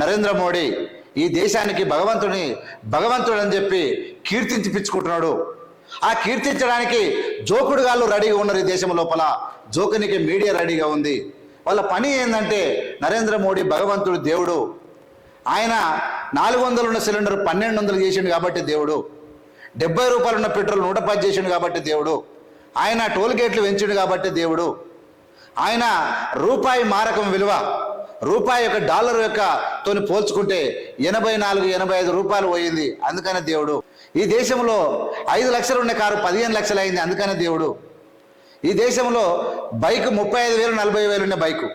నరేంద్ర మోడీ ఈ దేశానికి భగవంతుడు అని చెప్పి కీర్తించిపించుకుంటున్నాడు. ఆ కీర్తించడానికి జోకుడుగాళ్ళు రెడీగా ఉన్నారు. ఈ దేశం లోపల జోకునికి మీడియా రెడీగా ఉంది. వాళ్ళ పని ఏంటంటే నరేంద్ర మోడీ భగవంతుడు, దేవుడు. ఆయన 400 ఉన్న సిలిండర్ 1200 చేసిండు కాబట్టి దేవుడు. 70 రూపాయలు ఉన్న పెట్రోల్ 110 చేసిండు కాబట్టి దేవుడు. ఆయన టోల్ గేట్లు పెంచిండు కాబట్టి దేవుడు. ఆయన రూపాయి మారకం విలువ రూపాయి యొక్క డాలర్ యొక్క తోని పోల్చుకుంటే 84-85 రూపాయలు పోయింది, అందుకనే దేవుడు. ఈ దేశంలో 5 లక్షలు ఉన్న కారు 15 లక్షలు అయింది, అందుకనే దేవుడు. ఈ దేశంలో బైక్ 35,000 40,000 ఉన్న బైకు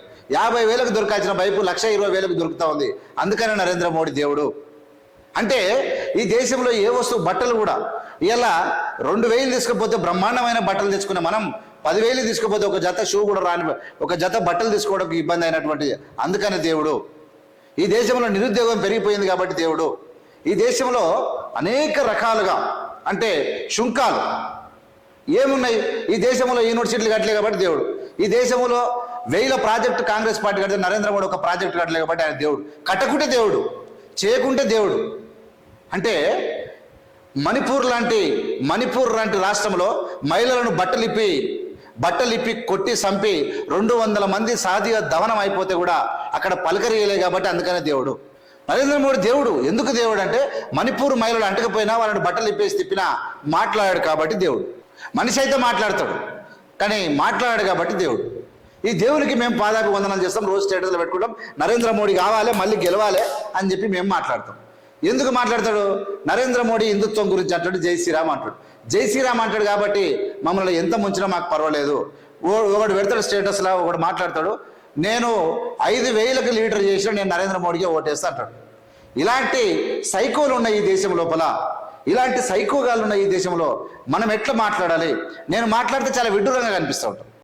50,000కు దొరకాల్సిన బైకు 1,20,000కు దొరుకుతా ఉంది, అందుకనే నరేంద్ర మోడీ దేవుడు. అంటే ఈ దేశంలో ఏ వస్తువు, బట్టలు కూడా ఇలా 2,000 తీసుకుపోతే బ్రహ్మాండమైన బట్టలు తెచ్చుకునే మనం 10,000 తీసుకుపోతే ఒక జత షూ కూడా రాని, ఒక జత బట్టలు తీసుకోవడానికి ఇబ్బంది అయినటువంటి, అందుకనే దేవుడు. ఈ దేశంలో నిరుద్యోగం పెరిగిపోయింది కాబట్టి దేవుడు. ఈ దేశంలో అనేక రకాలుగా అంటే శుంకాలు ఏమున్నాయి, ఈ దేశంలో యూనివర్సిటీలు కట్టలే కాబట్టి దేవుడు. ఈ దేశంలో 1000 ప్రాజెక్టు కాంగ్రెస్ పార్టీ కడితే నరేంద్ర మోడీ ఒక ప్రాజెక్టు కట్టలే కాబట్టి ఆయన దేవుడు. కట్టకుంటే దేవుడు, చేయకుంటే దేవుడు. అంటే మణిపూర్ లాంటి రాష్ట్రంలో మహిళలను బట్టలిప్పి కొట్టి చంపి 200 మంది సాధిగా దహనం అయిపోతే కూడా అక్కడ పలకరియలే కాబట్టి అందుకనే దేవుడు. నరేంద్ర మోడీ దేవుడు. ఎందుకు దేవుడు అంటే మణిపూర్ మహిళలు అంటకపోయినా వాళ్ళని బట్టలు ఇప్పేసి తిప్పినా మాట్లాడాడు కాబట్టి దేవుడు. మనిషి అయితే మాట్లాడతాడు కానీ మాట్లాడాడు కాబట్టి దేవుడు. ఈ దేవునికి మేము పాదాభివందనాలు చేస్తాం, రోజు స్టేటస్లో పెట్టుకుంటాం. నరేంద్ర మోడీ కావాలి, మళ్ళీ గెలవాలి అని చెప్పి మేము మాట్లాడతాం. ఎందుకు మాట్లాడతాడు? నరేంద్ర మోడీ హిందుత్వం గురించి అంటాడు, జై శ్రీరామ్ అంటాడు. జై శ్రీరామ్ అంటాడు కాబట్టి మమ్మల్ని ఎంత ముంచినా మాకు పర్వాలేదు. ఒకడు పెడతాడు స్టేటస్లో, ఒకడు మాట్లాడతాడు, నేను 5,000కి లీటర్ చేసిన నేను నరేంద్ర మోడీకి ఓటేస్తా అంటాడు. ఇలాంటి సైకోలు ఉన్న ఈ దేశం లోపల, ఇలాంటి సైకోగాళ్ళు ఉన్న ఈ దేశంలో మనం ఎట్లా మాట్లాడాలి? నేను మాట్లాడితే చాలా విడ్డూరంగా కనిపిస్తూ ఉంటాం.